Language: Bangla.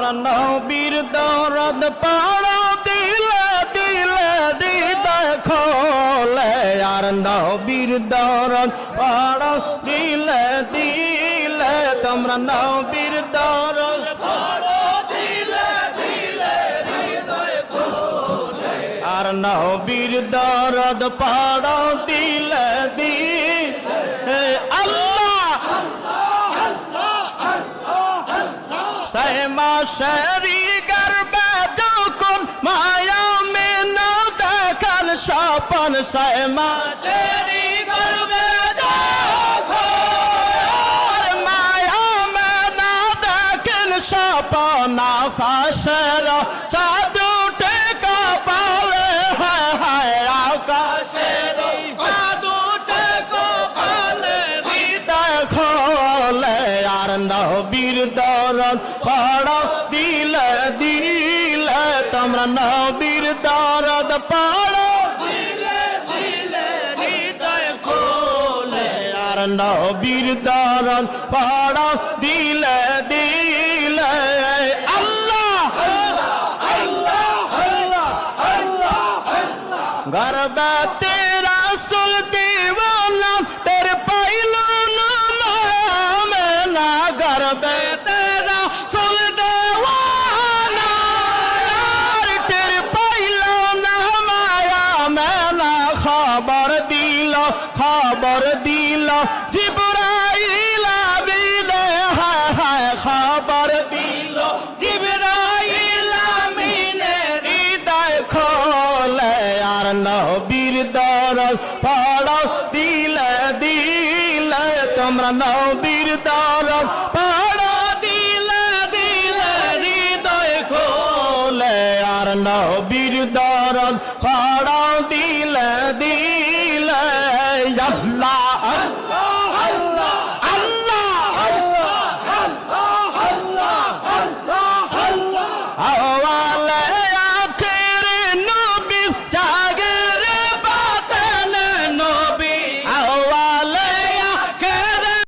তোমরা নবীর দরদ পড়ো দিলে দিলে হৃদয় খোলে আর নবীর দরদ পড়ো দিলে দিলে তোমরা নবীর দরদ পড়ো দিলে দিলে হৃদয় খোলে আর নবীর দরদ পড়ো দিলে দিলে আল্লাহ মাসেরি গর্বে যখন মায়া মেনা দেখান স্বপন মাসেরি গর্বে যখন মায়া মেনা দেখেন স্বপন আকাশের চাঁদ উঠে কপালে হায় হায় আকাশের চাঁদ উঠে কপালে হৃদয় খোলে আর নবীর দরদ পড়ো দিলে দিলে তোমরা নবীর দরদ পড়ো দিলে দিলে হৃদয় খোলে আর নবীর দরদ পড়ো দিলে দিলে আল্লাহ আল্লাহ আল্লাহ আল্লাহ গর্বে তেরা সুল দিওয়ানা তেরে পাইলো না মেনা গর্বে তেরা সুল দেওয়ানা তেরে পাইলো না মায়া মেনা খবর দিল জিবরাইল আমিনে হায় হায় খবর দিল জিবরাইল আমিনে হৃদয় খোলে আর নবীর দরদ পড়ো দিলে দিলে তোমরা নবীর দরদ পড়ো দিলে দিলে হৃদয় খোলে আর নবীর দরদ পড়ো দিলে